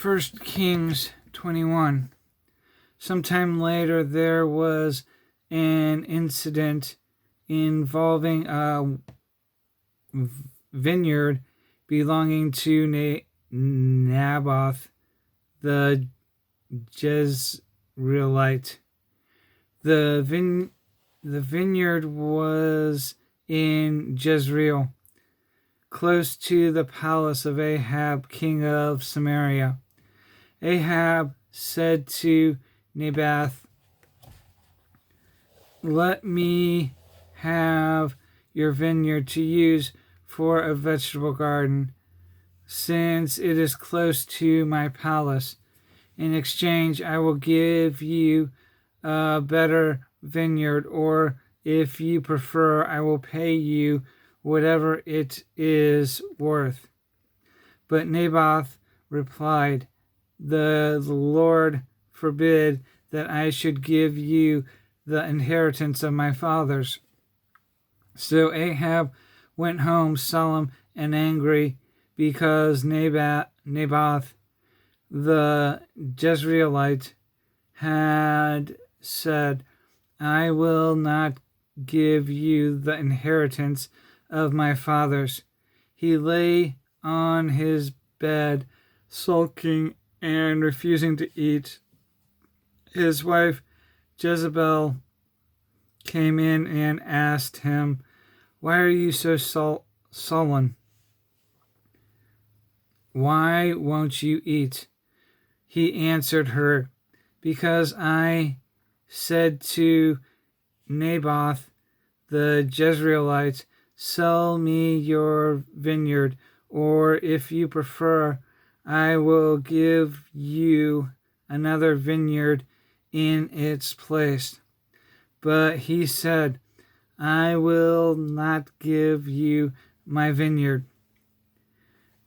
1 Kings 21. Sometime later, there was an incident involving a vineyard belonging to Naboth the Jezreelite. The vineyard was in Jezreel, close to the palace of Ahab, king of Samaria. Ahab said to Naboth, "Let me have your vineyard to use for a vegetable garden, since it is close to my palace. In exchange, I will give you a better vineyard, or if you prefer, I will pay you whatever it is worth." But Naboth replied, "The Lord forbid that I should give you the inheritance of my fathers." So Ahab went home solemn and angry, because Naboth the Jezreelite had said, "I will not give you the inheritance of my fathers." He lay on his bed, sulking and refusing to eat. His wife Jezebel came in and asked him, "Why are you so sullen? Why won't you eat?" He answered her, "Because I said to Naboth the Jezreelite, 'Sell me your vineyard,' or if you prefer, I will give you another vineyard in its place." But he said, "I will not give you my vineyard."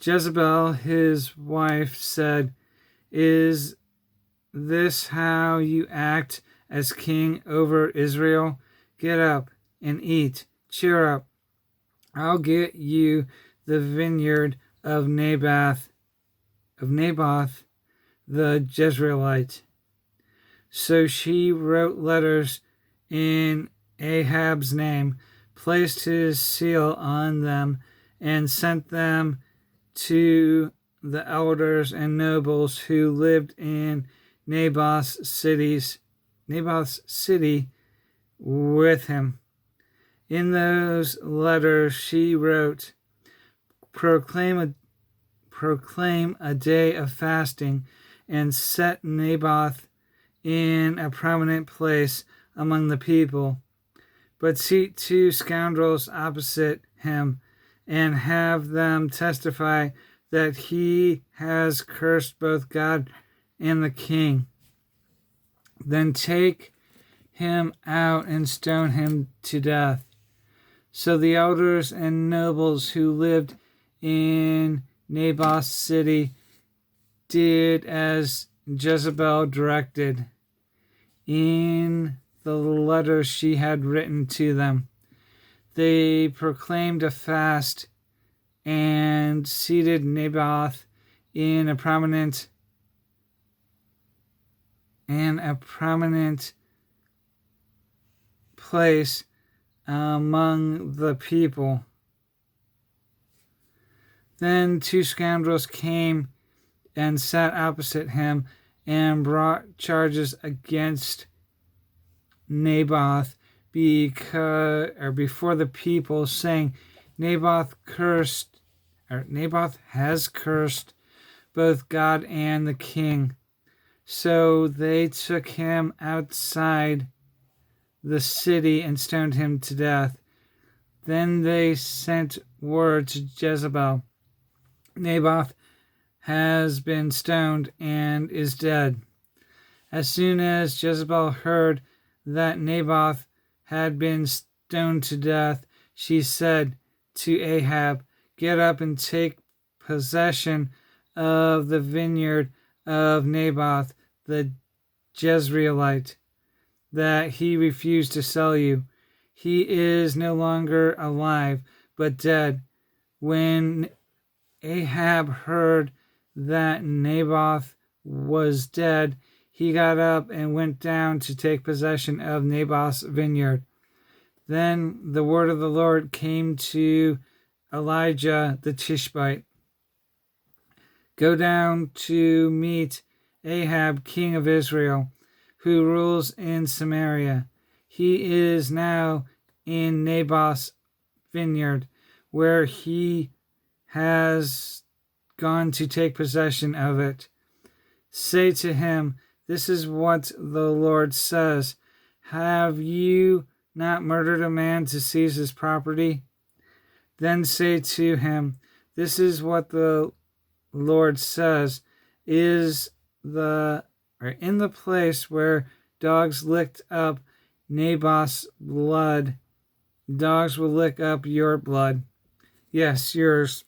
Jezebel, his wife, said, "Is this how you act as king over Israel? Get up and eat. Cheer up. I'll get you the vineyard of Naboth the Jezreelite." So she wrote letters in Ahab's name, placed his seal on them, and sent them to the elders and nobles who lived in Naboth's city with him. In those letters she wrote, proclaim a day of fasting, and set Naboth in a prominent place among the people. But seat 2 scoundrels opposite him, and have them testify that he has cursed both God and the king. Then take him out and stone him to death." So the elders and nobles who lived in Naboth's city did as Jezebel directed in the letters she had written to them. They proclaimed a fast and seated Naboth in a prominent place among the people. Then 2 scoundrels came and sat opposite him and brought charges against Naboth before the people, saying, Naboth has cursed both God and the king." So they took him outside the city and stoned him to death. Then they sent word to Jezebel, "Naboth has been stoned and is dead." As soon as Jezebel heard that Naboth had been stoned to death, she said to Ahab, "Get up and take possession of the vineyard of Naboth the Jezreelite, that he refused to sell you. He is no longer alive, but dead." When Ahab heard that Naboth was dead, he got up and went down to take possession of Naboth's vineyard. Then the word of the Lord came to Elijah the Tishbite. Go down to meet Ahab, king of Israel, who rules in Samaria. He is now in Naboth's vineyard, where he has gone to take possession of it. Say to him, this is what the Lord says. Have you not murdered a man to seize his property? Then say to him, this is what the Lord says, in the place where dogs licked up Naboth's blood, dogs will lick up your blood. Yes, yours.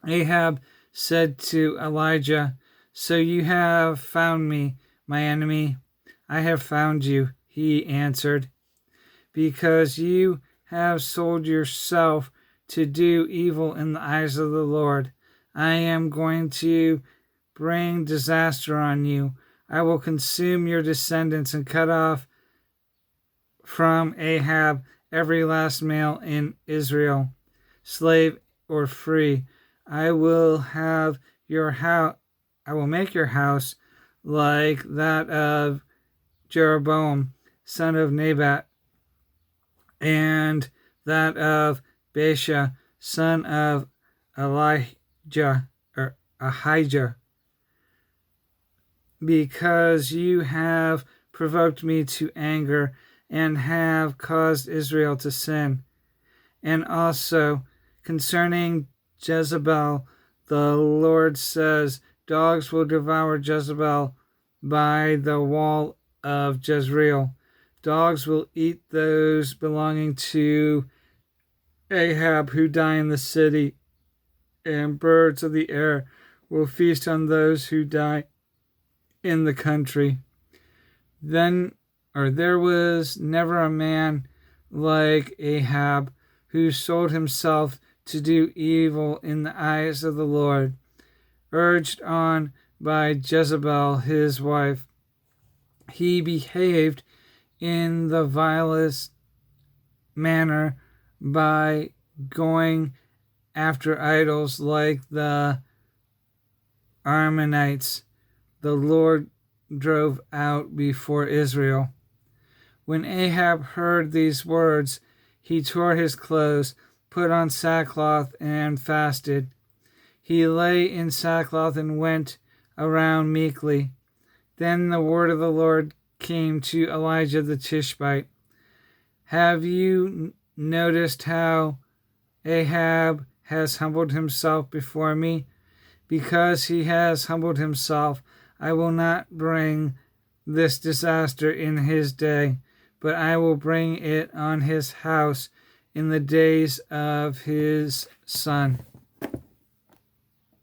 Ahab said to Elijah, so you have found me, my enemy. I have found you, he answered, because you have sold yourself to do evil in the eyes of the Lord. I am going to bring disaster on you. I will consume your descendants and cut off from Ahab every last male in Israel, slave or free. I will make your house like that of Jeroboam, son of Nebat, and that of Baasha, son of Ahijah, because you have provoked me to anger and have caused Israel to sin. And also concerning Jezebel, the Lord says, dogs will devour Jezebel by the wall of Jezreel. Dogs will eat those belonging to Ahab who die in the city, and birds of the air will feast on those who die in the country. There was never a man like Ahab who sold himself to do evil in the eyes of the Lord, urged on by Jezebel his wife. He behaved in the vilest manner by going after idols like the Ammonites the Lord drove out before Israel. When Ahab heard these words, he tore his clothes, put on sackcloth, and fasted. He lay in sackcloth and went around meekly. Then the word of the Lord came to Elijah the Tishbite. Have you noticed how Ahab has humbled himself before me? Because he has humbled himself, I will not bring this disaster in his day, but I will bring it on his house in the days of his son.